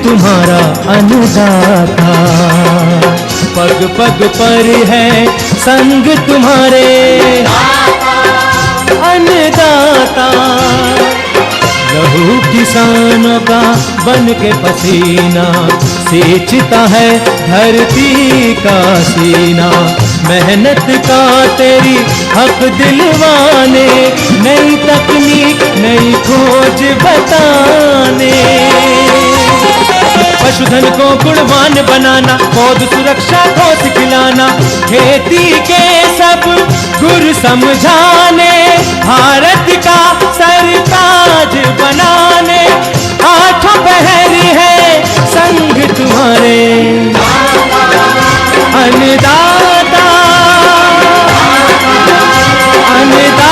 तुम्हारा अन्नदाता, पग पग पर है संग तुम्हारे अन्नदाता। लहू किसानों का बन के पसीना सींचता है धरती का सीना। मेहनत का तेरी हक दिलवाने, नई तकनीक नई खोज बताने। पशुधन को गुणवान बनाना, पौध सुरक्षा को सिखलाना, खेती के सब गुर समझाने, भारत का सरताज बनाने। आठों पहर है संग तुम्हारे अन्नदाता, अन्नदाता।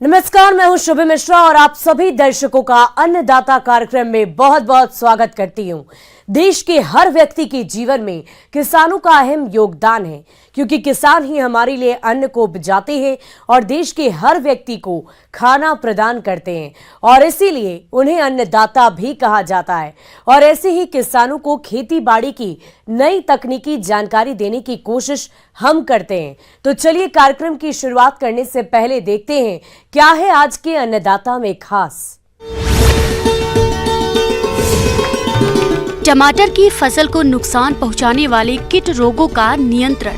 नमस्कार, मैं हूं शुभम मिश्रा और आप सभी दर्शकों का अन्नदाता कार्यक्रम में बहुत बहुत स्वागत करती हूं। देश के हर व्यक्ति के जीवन में किसानों का अहम योगदान है, क्योंकि किसान ही हमारे लिए अन्न को उपजाते हैं और देश के हर व्यक्ति को खाना प्रदान करते हैं, और इसीलिए उन्हें अन्नदाता भी कहा जाता है। और ऐसे ही किसानों को खेती बाड़ी की नई तकनीकी जानकारी देने की कोशिश हम करते हैं। तो चलिए कार्यक्रम की शुरुआत करने से पहले देखते हैं क्या है आज के अन्नदाता में खास। टमाटर की फसल को नुकसान पहुंचाने वाले कीट रोगों का नियंत्रण।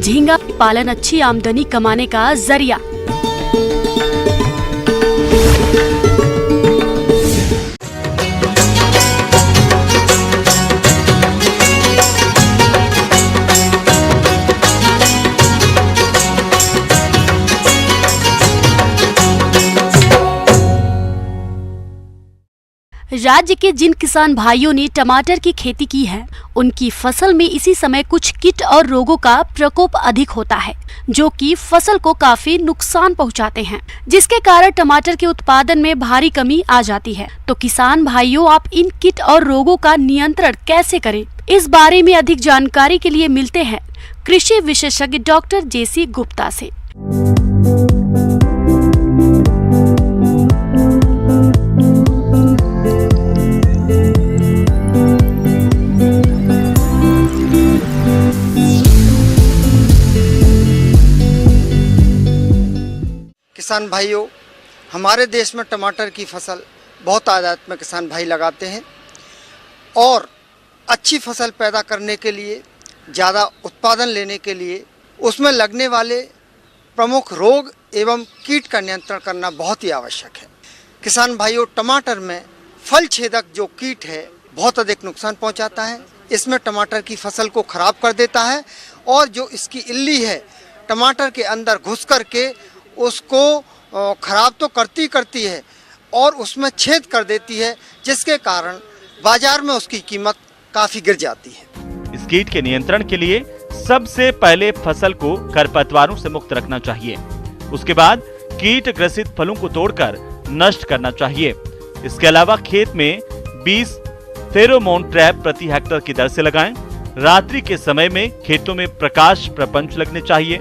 झींगा पालन अच्छी आमदनी कमाने का जरिया। राज्य के जिन किसान भाइयों ने टमाटर की खेती की है, उनकी फसल में इसी समय कुछ कीट और रोगों का प्रकोप अधिक होता है, जो कि फसल को काफी नुकसान पहुंचाते हैं, जिसके कारण टमाटर के उत्पादन में भारी कमी आ जाती है। तो किसान भाइयों, आप इन कीट और रोगों का नियंत्रण कैसे करें, इस बारे में अधिक जानकारी के लिए मिलते हैं कृषि विशेषज्ञ डॉक्टर जेसी गुप्ता से। किसान भाइयों, हमारे देश में टमाटर की फसल बहुत तादाद में किसान भाई लगाते हैं और अच्छी फसल पैदा करने के लिए, ज़्यादा उत्पादन लेने के लिए उसमें लगने वाले प्रमुख रोग एवं कीट का नियंत्रण करना बहुत ही आवश्यक है। किसान भाइयों, टमाटर में फल छेदक जो कीट है बहुत अधिक नुकसान पहुंचाता है। इसमें टमाटर की फसल को खराब कर देता है और जो इसकी इल्ली है टमाटर के अंदर घुस करके उसको खराब तो करती है और उसमें छेद कर देती है, जिसके कारण बाजार में उसकी कीमत काफी गिर जाती है। इस कीट के नियंत्रण के लिए सबसे पहले फसल को खरपतवारों से मुक्त रखना चाहिए। उसके बाद कीट ग्रसित फलों को तोड़कर नष्ट करना चाहिए। इसके अलावा खेत में 20 फेरोमोन ट्रैप प्रति हेक्टेयर की दर से लगाएं। रात्रि के समय में खेतों में प्रकाश प्रपंच लगने चाहिए।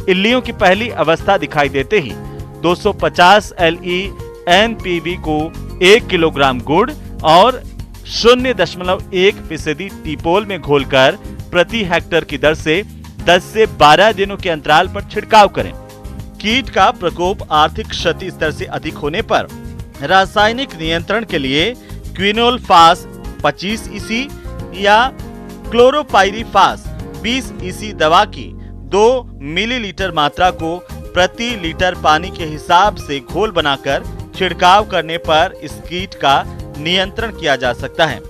इल्लियों की पहली अवस्था दिखाई देते ही 250 LE NPV को 1 किलोग्राम गुड़ और 0.1% टीपोल में घोलकर प्रति हेक्टेयर की दर से 10 से 12 दिनों के अंतराल पर छिड़काव करें। कीट का प्रकोप आर्थिक क्षति स्तर से अधिक होने पर रासायनिक नियंत्रण के लिए क्विनोलफास 25 EC या क्लोरोपाइरीफास 20 EC दवा की 2 मिलीलीटर मात्रा को प्रति लीटर पानी के हिसाब से घोल बनाकर छिड़काव करने पर इस कीट का नियंत्रण किया जा सकता है।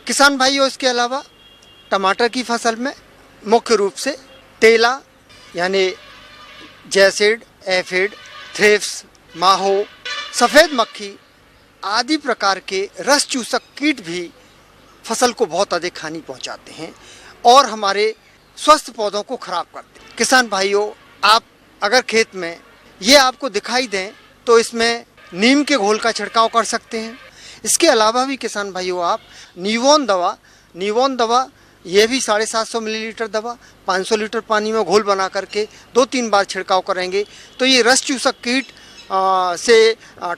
किसान भाइयों, इसके अलावा टमाटर की फसल में मुख्य रूप से टेला यानी जैसिड, एफिड, थ्रिप्स, माहो, सफ़ेद मक्खी आदि प्रकार के रस चूसक कीट भी फसल को बहुत अधिक हानि पहुंचाते हैं और हमारे स्वस्थ पौधों को खराब करते हैं। किसान भाइयों, आप अगर खेत में ये आपको दिखाई दें तो इसमें नीम के घोल का छिड़काव कर सकते हैं। इसके अलावा भी किसान भाइयों, आप नीवोन दवा ये भी 750 मिलीलीटर दवा 500 लीटर पानी में घोल बना करके 2-3 बार छिड़काव करेंगे तो ये रस चूसक कीट से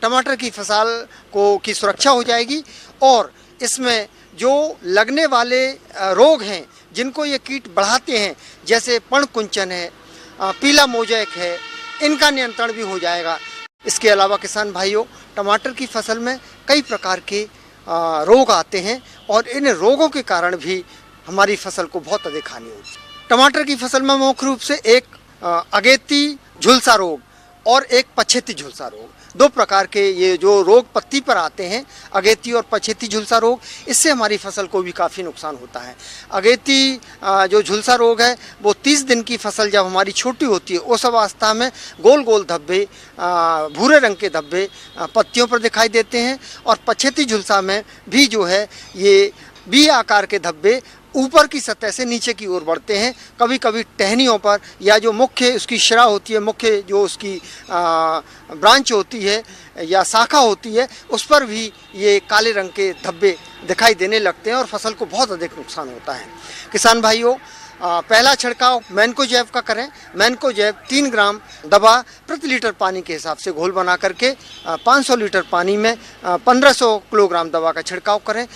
टमाटर की फसल की सुरक्षा हो जाएगी। और इसमें जो लगने वाले रोग हैं जिनको ये कीट बढ़ाते हैं, जैसे पर्णकुंचन है, पीला मोजैक है, इनका नियंत्रण भी हो जाएगा। इसके अलावा किसान भाइयों, टमाटर की फसल में कई प्रकार के रोग आते हैं और इन रोगों के कारण भी हमारी फसल को बहुत अधिक हानि होती है। टमाटर की फसल में मुख्य रूप से एक अगेती झुलसा रोग और एक पछेती झुलसा रोग, 2 प्रकार के ये जो रोग पत्ती पर आते हैं, अगेती और पछेती झुलसा रोग, इससे हमारी फसल को भी काफ़ी नुकसान होता है। अगेती जो झुलसा रोग है वो 30 दिन की फसल जब हमारी छोटी होती है उस अवस्था में गोल गोल धब्बे, भूरे रंग के धब्बे पत्तियों पर दिखाई देते हैं। और पछेती झुलसा में भी जो है ये बी आकार के धब्बे ऊपर की सतह से नीचे की ओर बढ़ते हैं। कभी कभी टहनियों पर या जो मुख्य उसकी शिरा होती है, मुख्य जो उसकी ब्रांच होती है या शाखा होती है, उस पर भी ये काले रंग के धब्बे दिखाई देने लगते हैं और फसल को बहुत अधिक नुकसान होता है। किसान भाइयों, पहला छिड़काव मैनकोजेब का करें। मैनकोजेब 3 ग्राम दवा प्रति लीटर पानी के हिसाब से घोल बना करके 500 लीटर पानी में 1500 किलोग्राम दवा का छिड़काव करें।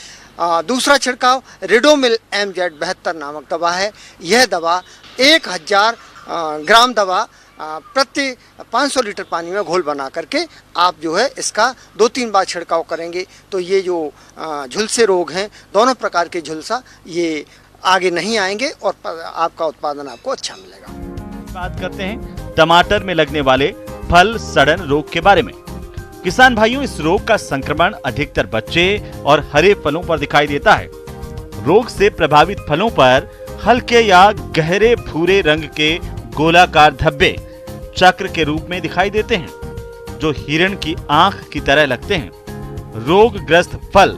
दूसरा छिड़काव रिडोमिल MZ72 नामक दवा है। यह दवा 1000 ग्राम दवा प्रति 500 लीटर पानी में घोल बना करके आप जो है इसका 2-3 बार छिड़काव करेंगे तो ये जो झुलसे रोग हैं, दोनों प्रकार के झुलसा, ये आगे नहीं आएंगे और आपका उत्पादन आपको अच्छा मिलेगा। बात करते हैं टमाटर में लगने वाले फल सड़न रोग के बारे में। किसान भाइयों, इस रोग का संक्रमण अधिकतर बच्चे और हरे फलों पर दिखाई देता है। रोग से प्रभावित फलों पर हल्के या गहरे भूरे रंग के गोलाकार धब्बे चक्र के रूप में दिखाई देते हैं जो हिरण की आंख की तरह लगते हैं। रोगग्रस्त फल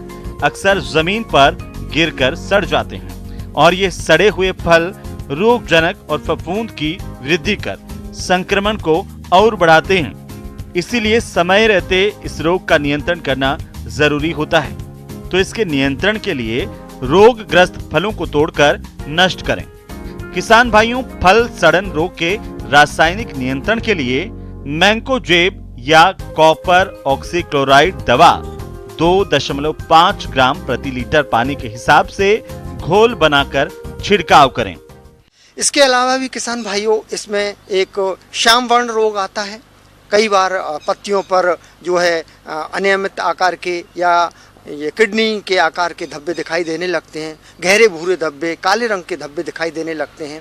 अक्सर जमीन पर गिरकर सड़ जाते हैं और ये सड़े हुए फल रोगजनक और फफूंद की वृद्धि कर संक्रमण को और बढ़ाते हैं। इसीलिए समय रहते इस रोग का नियंत्रण करना जरूरी होता है। तो इसके नियंत्रण के लिए रोगग्रस्त फलों को तोड़कर नष्ट करें। किसान भाइयों, फल सड़न रोग के रासायनिक नियंत्रण के लिए मैंकोजेब या कॉपर ऑक्सीक्लोराइड दवा 2.5 ग्राम प्रति लीटर पानी के हिसाब से घोल बनाकर छिड़काव करें। इसके अलावा भी किसान भाइयों, इसमें एक श्याम वर्ण रोग आता है। कई बार पत्तियों पर जो है अनियमित आकार के या ये किडनी के आकार के धब्बे दिखाई देने लगते हैं। गहरे भूरे धब्बे, काले रंग के धब्बे दिखाई देने लगते हैं।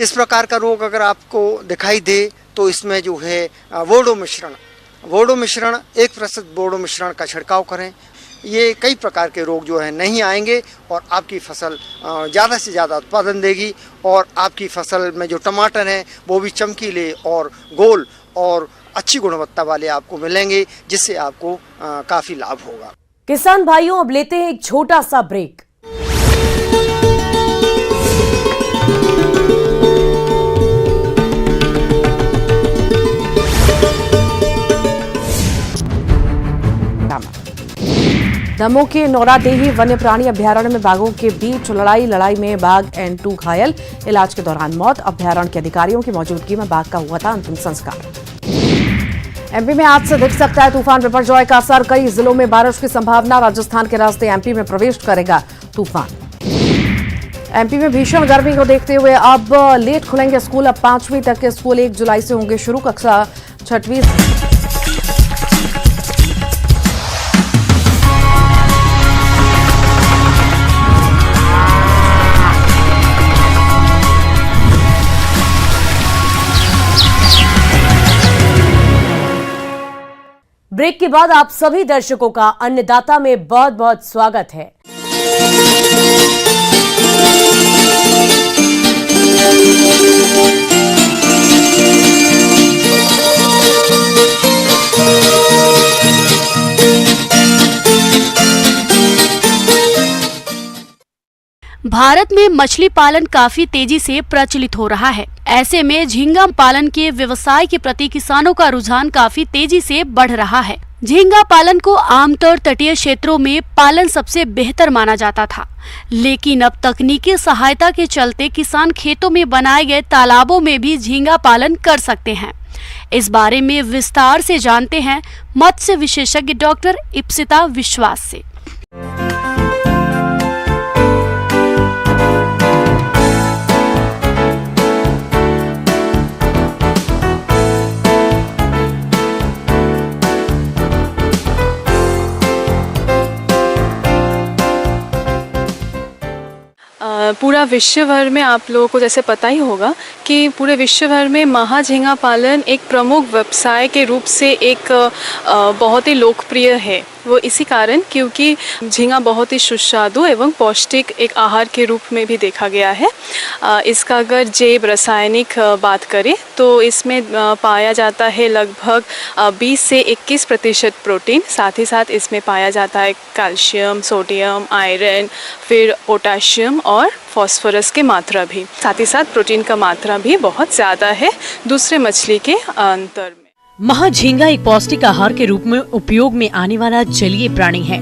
इस प्रकार का रोग अगर आपको दिखाई दे तो इसमें जो है बोडो मिश्रण 1% बोडो मिश्रण का छिड़काव करें। ये कई प्रकार के रोग जो है नहीं आएंगे और आपकी फसल ज़्यादा से ज़्यादा उत्पादन देगी और आपकी फसल में जो टमाटर हैं वो भी चमकीले और गोल और अच्छी गुणवत्ता वाले आपको मिलेंगे, जिससे आपको काफ़ी लाभ होगा। किसान भाइयों, अब लेते हैं एक छोटा सा ब्रेक। दमोह के नौरादेही वन्य प्राणी अभ्यारण्य में बाघों के बीच लड़ाई में बाघ N2 घायल, इलाज के दौरान मौत। अभ्यारण्य के अधिकारियों की मौजूदगी में बाघ का हुआ था अंतिम संस्कार। एमपी में आज से दिख सकता है तूफान बिपरजॉय का असर। कई जिलों में बारिश की संभावना। राजस्थान के रास्ते एमपी में प्रवेश करेगा तूफान। एमपी में भीषण गर्मी को देखते हुए अब लेट खुलेंगे स्कूल। अब 5वीं तक के स्कूल 1 जुलाई से होंगे शुरू। कक्षा 6वीं ब्रेक के बाद आप सभी दर्शकों का अन्नदाता में बहुत बहुत स्वागत है। भारत में मछली पालन काफी तेजी से प्रचलित हो रहा है। ऐसे में झींगा पालन के व्यवसाय के प्रति किसानों का रुझान काफी तेजी से बढ़ रहा है। झींगा पालन को आमतौर तटीय क्षेत्रों में पालन सबसे बेहतर माना जाता था, लेकिन अब तकनीकी सहायता के चलते किसान खेतों में बनाए गए तालाबों में भी झींगा पालन कर सकते हैं। इस बारे में विस्तार से जानते हैं मत्स्य विशेषज्ञ डॉक्टर इप्सिता विश्वास से। पूरा विश्व भर में आप लोगों को जैसे पता ही होगा कि पूरे विश्व भर में महाझींगा पालन एक प्रमुख व्यवसाय के रूप से एक बहुत ही लोकप्रिय है। वो इसी कारण क्योंकि झींगा बहुत ही सुस्वादु एवं पौष्टिक एक आहार के रूप में भी देखा गया है। इसका अगर जैव रासायनिक बात करें तो इसमें पाया जाता है लगभग 20 से 21% प्रोटीन। साथ ही साथ इसमें पाया जाता है कैल्शियम, सोडियम, आयरन, फिर पोटाशियम और फास्फोरस की मात्रा भी। साथ ही साथ प्रोटीन का मात्रा भी बहुत ज़्यादा है दूसरे मछली के अंतर में। महाझींगा एक पौष्टिक आहार के रूप में उपयोग में आने वाला जलीय प्राणी है।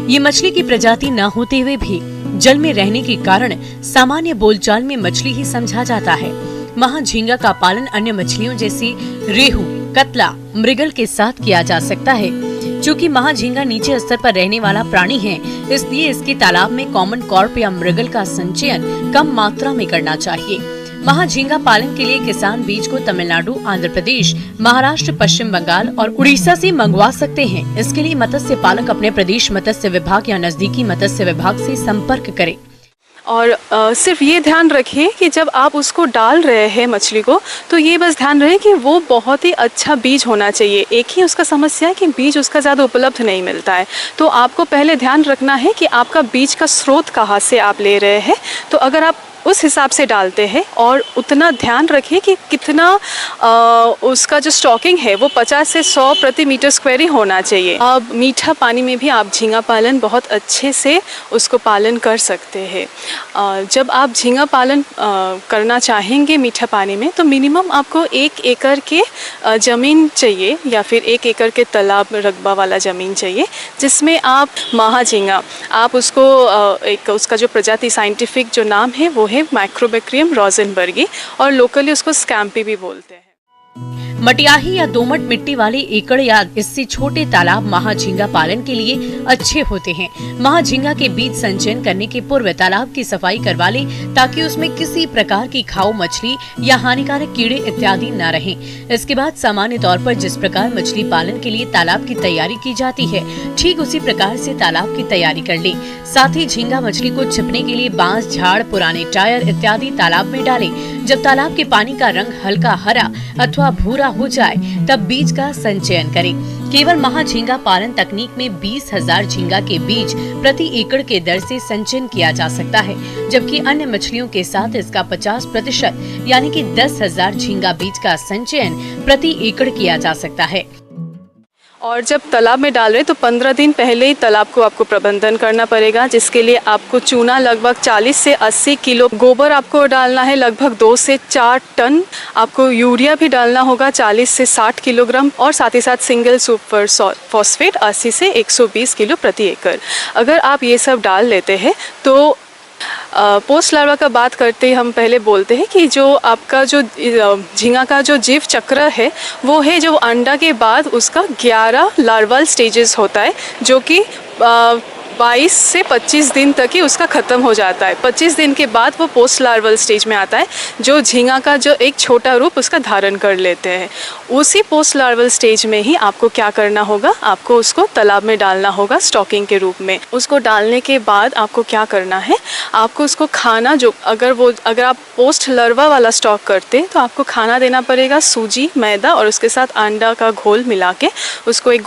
ये मछली की प्रजाति न होते हुए भी जल में रहने के कारण सामान्य बोलचाल में मछली ही समझा जाता है। महाझींगा का पालन अन्य मछलियों जैसे रेहू, कतला, मृगल के साथ किया जा सकता है। चूँकि महाझींगा नीचे स्तर पर रहने वाला प्राणी है, इसलिए इसके तालाब में कॉमन कॉर्प या मृगल का संचयन कम मात्रा में करना चाहिए। महाझींगा पालन के लिए किसान बीज को तमिलनाडु, आंध्र प्रदेश, महाराष्ट्र, पश्चिम बंगाल और उड़ीसा से मंगवा सकते हैं। इसके लिए मत्स्य पालक अपने प्रदेश मत्स्य विभाग या नजदीकी मत्स्य विभाग से संपर्क करें। और सिर्फ ये ध्यान रखिए कि जब आप उसको डाल रहे हैं मछली को, तो ये बस ध्यान रहे कि वो बहुत ही अच्छा बीज होना चाहिए। एक ही उसका समस्या है कि बीज उसका ज़्यादा उपलब्ध नहीं मिलता है। तो आपको पहले ध्यान रखना है कि आपका बीज का स्रोत कहाँ से आप ले रहे हैं। तो अगर आप उस हिसाब से डालते हैं और उतना ध्यान रखिए कि कितना उसका जो स्टॉकिंग है वो 50 से 100 प्रति मीटर स्क्वायर ही होना चाहिए। अब मीठा पानी में भी आप झींगा पालन बहुत अच्छे से उसको पालन कर सकते हैं। जब आप झींगा पालन करना चाहेंगे मीठा पानी में, तो मिनिमम आपको 1 एकड़ के ज़मीन चाहिए या फिर 1 एकड़ के तालाब रकबा वाला ज़मीन चाहिए, जिसमें आप महाझींगा आप उसको एक उसका जो प्रजाति साइंटिफिक जो नाम है वो है माइक्रोबैक्टीरियम रोज़नबर्गी और लोकली उसको स्कैम्पी भी बोलते हैं। मटियाही या दोमट मिट्टी वाले एकड़ या इससे छोटे तालाब महाझींगा पालन के लिए अच्छे होते हैं। महाझींगा के बीज संचयन करने के पूर्व तालाब की सफाई करवा ले, ताकि उसमें किसी प्रकार की खाऊ मछली या हानिकारक कीड़े इत्यादि न रहें। इसके बाद सामान्य तौर पर जिस प्रकार मछली पालन के लिए तालाब की तैयारी की जाती है, ठीक उसी प्रकार से तालाब की तैयारी कर ले। साथ ही झींगा मछली को छिपने के लिए बांस, झाड़, पुराने टायर इत्यादि तालाब में डालें। जब तालाब के पानी का रंग हल्का हरा अथवा भूरा हो जाए, तब बीज का संचयन करें। केवल महाझींगा पालन तकनीक में 20,000 झींगा के बीज प्रति एकड़ के दर से संचयन किया जा सकता है, जबकि अन्य मछलियों के साथ इसका 50% यानी कि 10,000 झींगा बीज का संचयन प्रति एकड़ किया जा सकता है। और जब तालाब में डाल रहे तो 15 दिन पहले ही तालाब को आपको प्रबंधन करना पड़ेगा, जिसके लिए आपको चूना लगभग 40 से 80 किलो, गोबर आपको डालना है लगभग 2 से 4 टन, आपको यूरिया भी डालना होगा 40 से 60 किलोग्राम और साथ ही साथ सिंगल सुपर फॉस्फेट 80 से 120 किलो प्रति एकड़। अगर आप ये सब डाल लेते हैं तो पोस्ट लार्वा का बात करते ही हम पहले बोलते हैं कि जो आपका जो झींगा का जो जीव चक्र है वो है जो अंडा के बाद उसका 11 लार्वल स्टेजेस होता है, जो कि 22 से 25 दिन तक ही उसका ख़त्म हो जाता है। 25 दिन के बाद वो पोस्ट लार्वल स्टेज में आता है, जो झींगा का जो एक छोटा रूप उसका धारण कर लेते हैं। उसी पोस्ट लार्वल स्टेज में ही आपको क्या करना होगा, आपको उसको तालाब में डालना होगा स्टॉकिंग के रूप में। उसको डालने के बाद आपको क्या करना है, आपको उसको खाना जो अगर आप पोस्ट लार्वा वाला स्टॉक करते हैं तो आपको खाना देना पड़ेगा सूजी, मैदा और उसके साथ अंडा का घोल मिला के उसको एक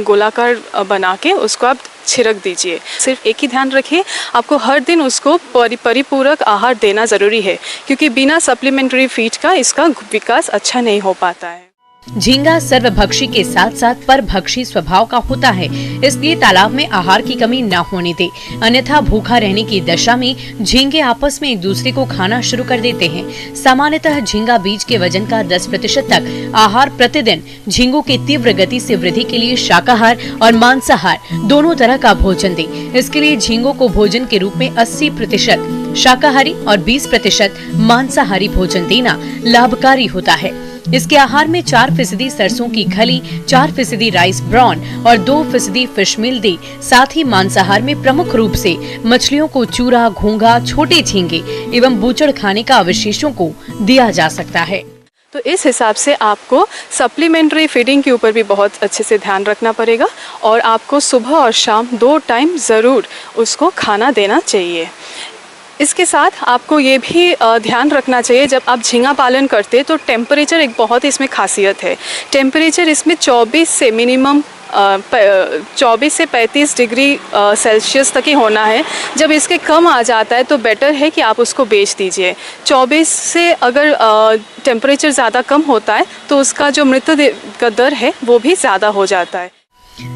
गोलाकार बना के उसको आप छिड़क दीजिए। सिर्फ एक ही ध्यान रखिए, आपको हर दिन उसको परिपूरक आहार देना ज़रूरी है, क्योंकि बिना सप्लीमेंट्री फीड का इसका विकास अच्छा नहीं हो पाता है। झींगा सर्वभक्षी के साथ साथ परभक्षी स्वभाव का होता है, इसलिए तालाब में आहार की कमी न होने दे, अन्यथा भूखा रहने की दशा में झींगे आपस में एक दूसरे को खाना शुरू कर देते हैं। सामान्यतः झींगा बीज के वजन का 10% तक आहार प्रतिदिन झींगों की तीव्र गति से वृद्धि के लिए शाकाहार और मांसाहार दोनों तरह का भोजन दे। इसके लिए झींगों को भोजन के रूप में 80% शाकाहारी और 20% मांसाहारी भोजन देना लाभकारी होता है। इसके आहार में 4% सरसों की खली, 4% राइस ब्राउन और 2% फिश मील दे। साथ ही मांसाहार में प्रमुख रूप से मछलियों को चूरा, घोंघा, छोटे झींगे एवं बूचड़ खाने का अवशेषों को दिया जा सकता है। तो इस हिसाब से आपको सप्लीमेंट्री फीडिंग के ऊपर भी बहुत अच्छे से ध्यान रखना पड़ेगा और आपको सुबह और शाम 2 टाइम ज़रूर उसको खाना देना चाहिए। इसके साथ आपको ये भी ध्यान रखना चाहिए, जब आप झींगा पालन करते हैं तो टेम्परेचर एक बहुत इसमें खासियत है। टेम्परेचर इसमें 24 से मिनिमम 24 से 35 डिग्री सेल्सियस तक ही होना है। जब इसके कम आ जाता है तो बेटर है कि आप उसको बेच दीजिए। 24 से अगर टेम्परेचर ज़्यादा कम होता है तो उसका जो मृत्यु का दर है वो भी ज़्यादा हो जाता है।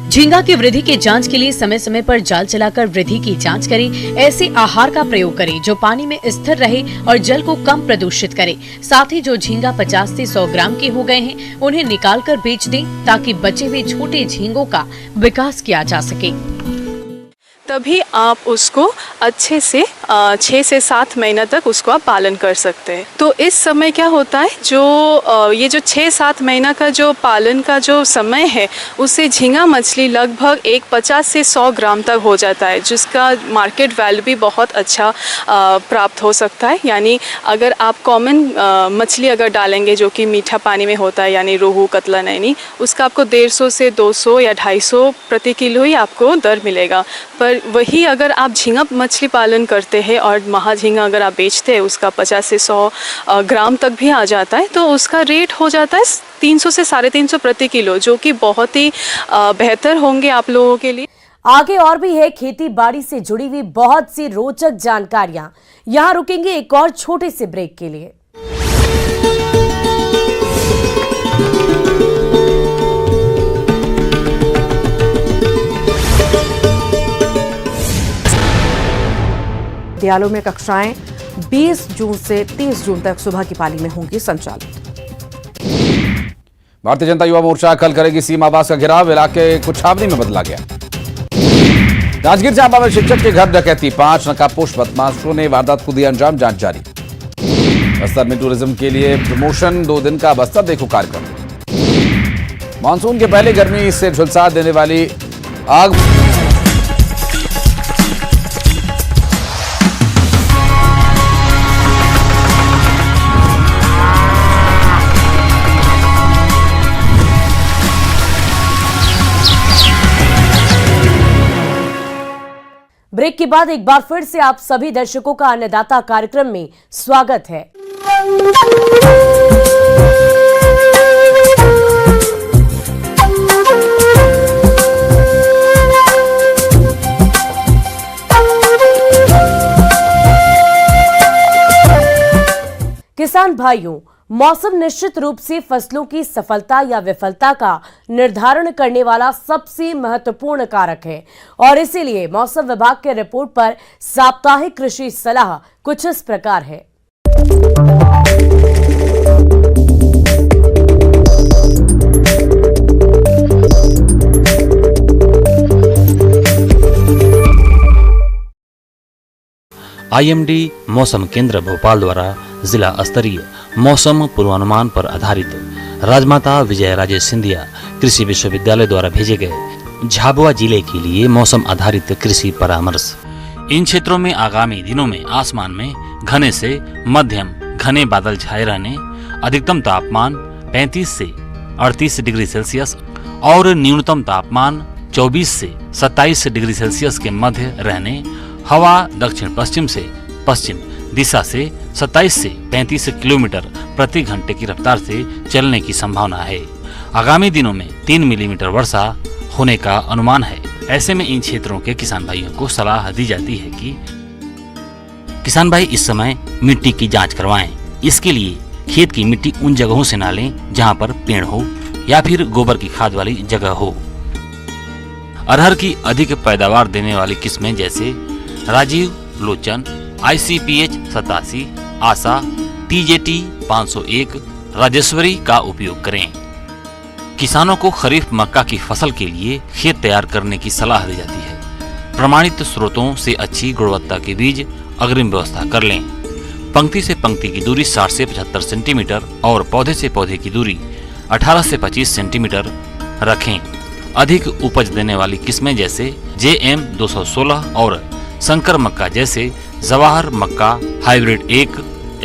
झींगा की वृद्धि के जांच के लिए समय समय पर जाल चलाकर वृद्धि की जांच करें। ऐसे आहार का प्रयोग करें जो पानी में स्थिर रहे और जल को कम प्रदूषित करे। साथ ही जो झींगा 50 से 100 ग्राम के हो गए हैं उन्हें निकाल कर बेच दें, ताकि बचे हुए छोटे झींगों का विकास किया जा सके। तभी आप उसको अच्छे से 6 से 7 महीना तक उसको आप पालन कर सकते हैं। तो इस समय क्या होता है, जो ये जो 6-7 महीना का जो पालन का जो समय है उससे झींगा मछली लगभग 50 से 100 ग्राम तक हो जाता है, जिसका मार्केट वैल्यू भी बहुत अच्छा प्राप्त हो सकता है। यानी अगर आप कॉमन मछली अगर डालेंगे जो कि मीठा पानी में होता है, यानी रोहू, कतला, नैनी, उसका आपको 150 से 200 या 250 प्रति किलो ही आपको दर मिलेगा। पर वही अगर आप झींगा मछली पालन करते हैं और महाझींगा अगर आप बेचते हैं, उसका 50 से 100 ग्राम तक भी आ जाता है, तो उसका रेट हो जाता है 300 से 350 प्रति किलो, जो कि बहुत ही बेहतर होंगे आप लोगों के लिए। आगे और भी है खेती बाड़ी से जुड़ी हुई बहुत सी रोचक जानकारियां। यहाँ रुकेंगे एक और छोटे से ब्रेक के लिए। विद्यालयों में कक्षाएं 20 जून से 30 जून तक सुबह की पाली में होंगी संचालित। भारतीय जनता युवा मोर्चा कल करेगी सीएम आवास का घेराव, इलाके को छावनी में बदला गया। राजगीर चांपा में शिक्षक के घर डकैती, 5 नकाबपोश बदमाशों ने वारदात को दिया अंजाम, जांच जारी। बस्तर में टूरिज्म के लिए प्रमोशन, 2 दिन का बस्तर देखो कार्यक्रम। मानसून के पहले गर्मी से झुलसा देने वाली आग। ब्रेक के बाद एक बार फिर से आप सभी दर्शकों का अन्नदाता कार्यक्रम में स्वागत है। किसान भाइयों, मौसम निश्चित रूप से फसलों की सफलता या विफलता का निर्धारण करने वाला सबसे महत्वपूर्ण कारक है और इसीलिए मौसम विभाग के रिपोर्ट पर साप्ताहिक कृषि सलाह कुछ इस प्रकार है। आईएमडी मौसम केंद्र भोपाल द्वारा जिला स्तरीय मौसम पूर्वानुमान पर आधारित राजमाता विजय राजे सिंधिया कृषि विश्वविद्यालय द्वारा भेजे गए झाबुआ जिले के लिए मौसम आधारित कृषि परामर्श। इन क्षेत्रों में आगामी दिनों में आसमान में घने से मध्यम घने बादल छाए रहने, अधिकतम तापमान 35 से 38 डिग्री सेल्सियस और न्यूनतम तापमान 24 से 27 डिग्री सेल्सियस के मध्य रहने, हवा दक्षिण पश्चिम से पश्चिम दिशा से 27 से 35 किलोमीटर प्रति घंटे की रफ्तार से चलने की संभावना है। आगामी दिनों में 3 मिलीमीटर वर्षा होने का अनुमान है। ऐसे में इन क्षेत्रों के किसान भाइयों को सलाह दी जाती है कि किसान भाई इस समय मिट्टी की जांच करवाएं। इसके लिए खेत की मिट्टी उन जगहों से ना लें जहां पर पेड़ हो या फिर गोबर की खाद वाली जगह हो। अरहर की अधिक पैदावार देने वाली किस्में जैसे राजीव, लोचन, ICPH 87, आशा, TJT 501, राजेश्वरी का उपयोग करें। किसानों को खरीफ मक्का की फसल के लिए खेत तैयार करने की सलाह दी जाती है। प्रमाणित स्रोतों से अच्छी गुणवत्ता के बीज अग्रिम व्यवस्था कर लें। पंक्ति से पंक्ति की दूरी 60 से 75 सेंटीमीटर और पौधे से पौधे की दूरी 18 से 25 सेंटीमीटर रखें। अधिक उपज देने वाली किस्में जैसे JM 216 और संकर मक्का जैसे जवाहर मक्का hybrid 1,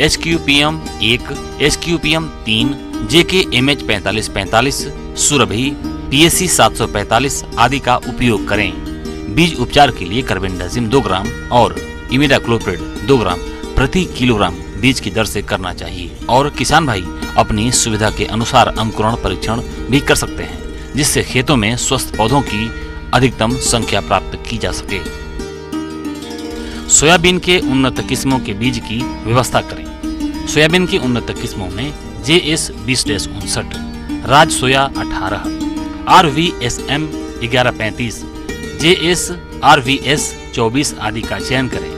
SQPM 1, SQPM 3, JK MH 4545, Surabhi, PSC 745 आदि का उपयोग करें। बीज उपचार के लिए कार्बेंडाजिम 2 ग्राम और इमिडाक्लोप्रिड 2 ग्राम प्रति किलोग्राम बीज की दर से करना चाहिए। और किसान भाई अपनी सुविधा के अनुसार अंकुरण परीक्षण भी कर सकते हैं, जिससे खेतों में स्वस्थ पौधों की अधिकतम संख्या प्राप्त की जा सके। सोयाबीन के उन्नत किस्मों के बीज की व्यवस्था करें। सोयाबीन की उन्नत किस्मों में JS 20-59, राज सोया 18, RVSM 1135, JS RVS 24 आदि का चयन करें।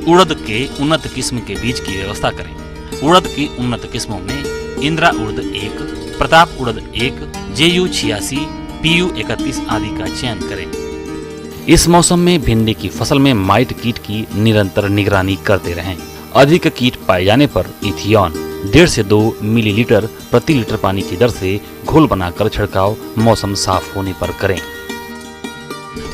उड़द के उन्नत किस्म के बीज की व्यवस्था करें। उड़द की उन्नत किस्मों में इंदिरा उड़द 1, प्रताप उड़द 1, JU 86, PU 31 आदि का चयन करें। इस मौसम में भिंडी की फसल में माइट कीट की निरंतर निगरानी करते रहें। अधिक कीट पाए जाने पर इथियॉन 1.5 से 2 मिलीलीटर प्रति लीटर पानी की दर से घोल बनाकर छिड़काव मौसम साफ होने पर करें।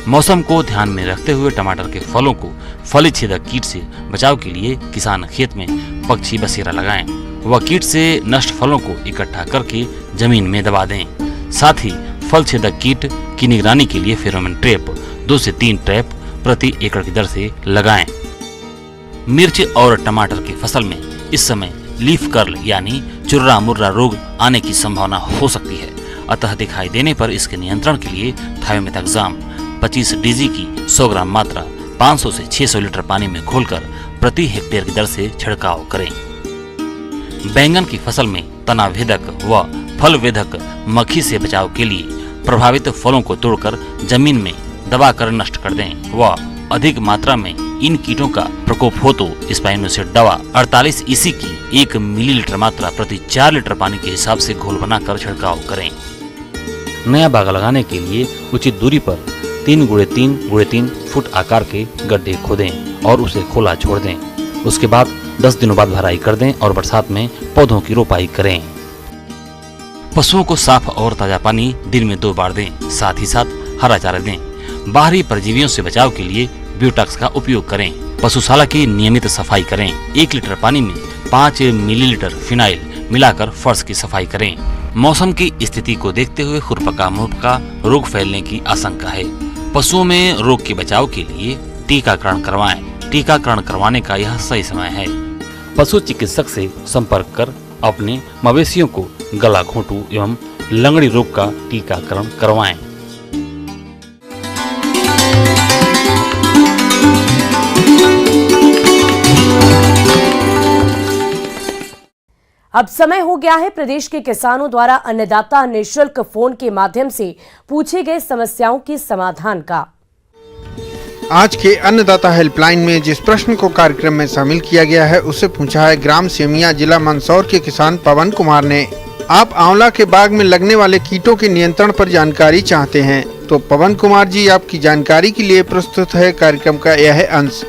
मौसम को ध्यान में रखते हुए टमाटर के फलों को फली छेदक कीट से बचाव के लिए किसान खेत में पक्षी बसेरा लगाएं। वह कीट से नष्ट फलों को इकट्ठा करके जमीन में दबा दें। साथ ही फल छेदक कीट की निगरानी के लिए फेरोमोन ट्रैप 2 से 3 ट्रैप प्रति एकड़ की दर से लगाएं। मिर्च और टमाटर की फसल में इस समय लीफ कर्ल यानी चुर्रा मुर्रा रोग आने की संभावना हो सकती है। अतः दिखाई देने पर इसके नियंत्रण के लिए थायोमेथाक्साम 25 DG की 100 ग्राम मात्रा 500 से 600 लीटर पानी में घोलकर प्रति हेक्टेयर की दर से छिड़काव करें। बैंगन की फसल में तना भेदक व फल वेदक मक्खी से बचाव के लिए प्रभावित फलों को तोड़कर जमीन में दबाकर नष्ट कर दें व अधिक मात्रा में इन कीटों का प्रकोप हो तो स्पाइनोसेट दवा 48 EC की 1 मिलीलीटर मात्रा प्रति 4 लीटर पानी के हिसाब से घोल बनाकर छिड़काव करें। नया बाग लगाने के लिए उचित दूरी पर 3x3x3 फुट आकार के गड्ढे खोदें और उसे खुला छोड़ दें। उसके बाद 10 दिनों बाद भराई कर दें और बरसात में पौधों की रोपाई करें। पशुओं को साफ और ताजा पानी दिन में 2 बार दें। साथ ही साथ हरा चारा दें। बाहरी परजीवियों से बचाव के लिए ब्यूटॉक्स का उपयोग करें। पशुशाला की नियमित सफाई करें। 1 लीटर पानी में 5 मिलीलीटर फिनाइल मिलाकर फर्श की सफाई करें। मौसम की स्थिति को देखते हुए खुरपका मुहपका रोग फैलने की आशंका है। पशुओं में रोग के बचाव के लिए टीकाकरण करवाएं। टीकाकरण करवाने का यह सही समय है। पशु चिकित्सक से संपर्क कर अपने मवेशियों को गला घोंटू एवं लंगड़ी रोग का टीकाकरण करवाएं। अब समय हो गया है प्रदेश के किसानों द्वारा अन्नदाता निःशुल्क फोन के माध्यम से पूछे गए समस्याओं के समाधान का। आज के अन्नदाता हेल्पलाइन में जिस प्रश्न को कार्यक्रम में शामिल किया गया है उसे पूछा है ग्राम सेमिया जिला मंदसौर के किसान पवन कुमार ने। आप आंवला के बाग में लगने वाले कीटों के नियंत्रण पर जानकारी चाहते हैं तो पवन कुमार जी आपकी जानकारी के लिए प्रस्तुत है कार्यक्रम का यह अंश।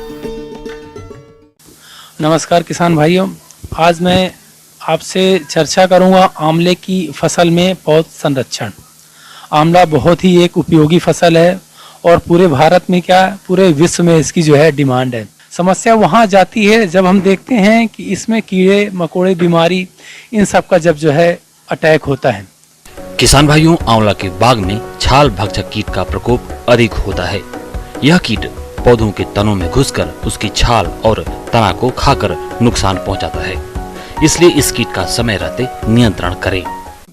नमस्कार किसान भाइयों, आज मैं आपसे चर्चा करूंगा आंवले की फसल में पौध संरक्षण। आंवला बहुत ही एक उपयोगी फसल है और पूरे भारत में क्या पूरे विश्व में इसकी जो है डिमांड है। समस्या वहां जाती है जब हम देखते हैं कि इसमें कीड़े मकोड़े बीमारी इन सब का जब जो है अटैक होता है। किसान भाइयों, आंवला के बाग में छाल भक्षक कीट का प्रकोप अधिक होता है। यह कीट पौधों के तनों में घुसकर उसकी छाल और तना को खाकर नुकसान पहुंचाता है। इसलिए इस कीट का समय रहते नियंत्रण करें।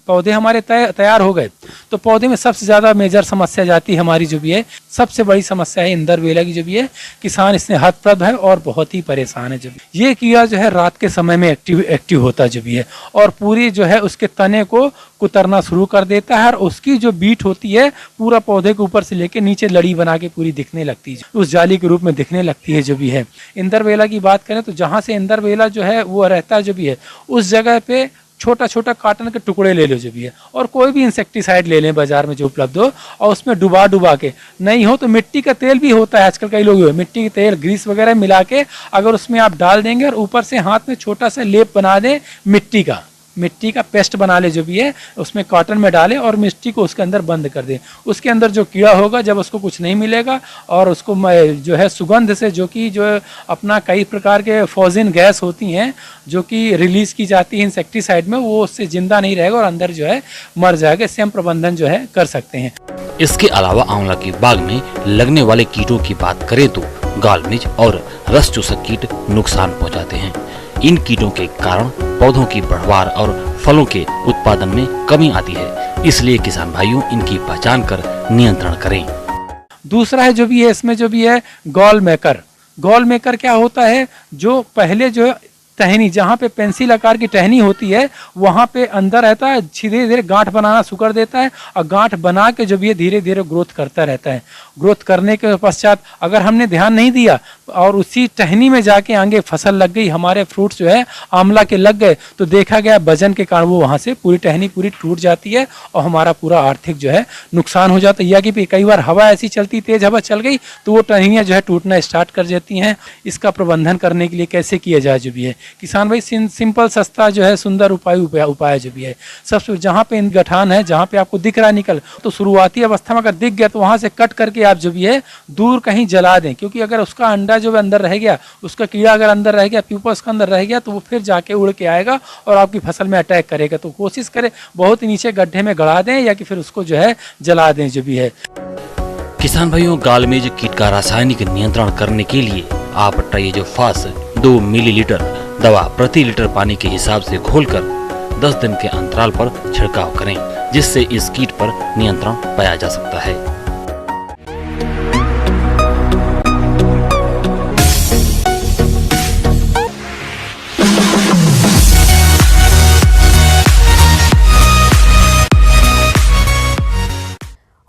पौधे हमारे तैयार हो गए तो पौधे में सबसे ज़्यादा मेजर समस्या जाती है हमारी जो भी है, सबसे बड़ी समस्या है इंदरबेला की जो भी है। किसान इसने हतप्रभ है और बहुत ही परेशान है। जब ये कीड़ा जो है रात के समय में एक्टिव होता जो भी है और पूरी जो है उसके तने को कुतरना शुरू कर देता है और उसकी जो बीट होती है पूरा पौधे के ऊपर से लेके नीचे लड़ी बना के पूरी दिखने लगती है, उस जाली के रूप में दिखने लगती है जो भी है। इंदरबेला की बात करें तो जहाँ से इंदरबेला जो है वो रहता है जो भी है उस जगह पे छोटा छोटा कॉटन के टुकड़े ले लो जो भी है और कोई भी इंसेक्टिसाइड ले लें बाजार में जो उपलब्ध हो और उसमें डुबा के, नहीं हो तो मिट्टी का तेल भी होता है आजकल कई लोग मिट्टी के तेल ग्रीस वगैरह मिला के अगर उसमें आप डाल देंगे और ऊपर से हाथ में छोटा सा लेप बना दें मिट्टी का पेस्ट बना ले जो भी है उसमें कॉटन में डालें और मिट्टी को उसके अंदर बंद कर दें। उसके अंदर जो कीड़ा होगा जब उसको कुछ नहीं मिलेगा और उसको जो है सुगंध से जो कि जो अपना कई प्रकार के फॉजिन गैस होती हैं जो कि रिलीज की जाती है इंसेक्टिसाइड में, वो उससे जिंदा नहीं रहेगा और अंदर जो है मर जाएगा। इससे हम प्रबंधन जो है कर सकते हैं। इसके अलावा आंवला के बाग में लगने वाले कीटों की बात करें तो गाल मिर्च और रस चूसक कीट नुकसान पहुंचाते हैं। इन कीटों के कारण पौधों की बढ़वार और फलों के उत्पादन में कमी आती है, इसलिए किसान भाइयों इनकी पहचान कर नियंत्रण करें। दूसरा है जो भी है इसमें जो भी है गॉल मेकर क्या होता है, जो पहले जो टहनी जहाँ पे पेंसिल आकार की टहनी होती है वहाँ पे अंदर रहता है, धीरे धीरे गांठ बनाना शुरू कर देता है और गांठ बना के जो भी है धीरे धीरे ग्रोथ करता रहता है। ग्रोथ करने के पश्चात अगर हमने ध्यान नहीं दिया और उसी टहनी में जाके आगे फसल लग गई, हमारे फ्रूट्स जो है आंवला के लग गए तो देखा गया वजन के कारण वो वहाँ से पूरी टहनी पूरी टूट जाती है और हमारा पूरा आर्थिक जो है नुकसान हो जाता है। या कि कई बार हवा ऐसी चलती, तेज हवा चल गई तो वो टहनियाँ जो है टूटना स्टार्ट कर जाती हैं। इसका प्रबंधन करने के लिए कैसे किया जाए जो भी है किसान भाई, सिंपल सस्ता जो है सुंदर उपाय जो भी है, सबसे जहाँ पे गठान है जहाँ पे आपको दिख रहा है निकल तो शुरुआती अवस्था में अगर दिख गया तो वहाँ से कट करके आप जो भी है दूर कहीं जला दें, क्योंकि अगर उसका अंडा जो अंदर रह गया, उसका कीड़ा अगर अंदर रह गया, प्यूपा उसका अंदर रह गया तो वो फिर जाके उड़ के आएगा और आपकी फसल में अटैक करेगा। तो कोशिश करें बहुत नीचे गड्ढे में गड़ा दें या कि फिर उसको जो है जला दें जो भी है। किसान भाइयों, गालमेज कीट का रासायनिक नियंत्रण करने के लिए आप ट्राइजोफास 2 मिलीलीटर दवा प्रति लीटर पानी के हिसाब से घोलकर 10 दिन के अंतराल पर छिड़काव करें, जिससे इस कीट पर नियंत्रण पाया जा सकता है।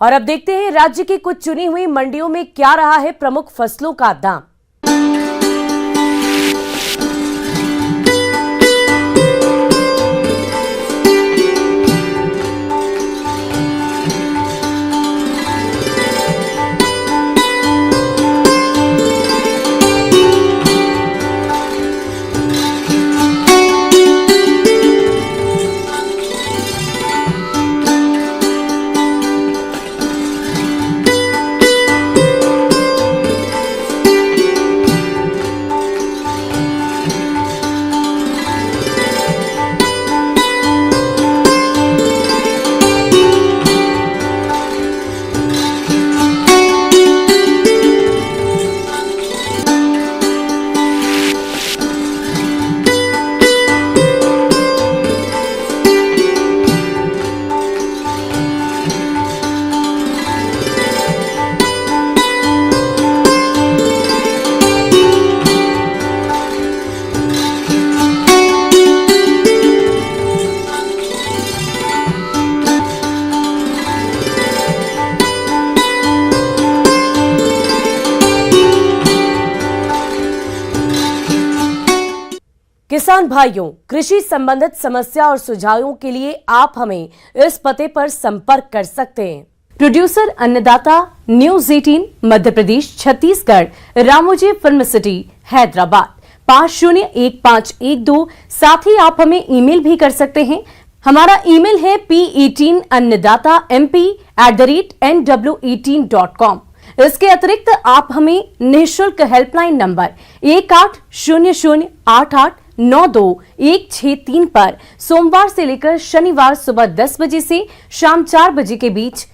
और अब देखते हैं राज्य की कुछ चुनी हुई मंडियों में क्या रहा है प्रमुख फसलों का दाम। किसान भाइयों, कृषि संबंधित समस्या और सुझावों के लिए आप हमें इस पते पर संपर्क कर सकते हैं। प्रोड्यूसर अन्नदाता, news 18 Madhya Pradesh Chhattisgarh, Ramoji film city Hyderabad 501512। साथ ही आप हमें ईमेल भी कर सकते हैं। हमारा ईमेल है p18annadatamp@nw18.com। इसके अतिरिक्त आप हमें निःशुल्क हेल्पलाइन नंबर 180088921663 पर सोमवार से लेकर शनिवार सुबह 10 बजे से शाम 4 बजे के बीच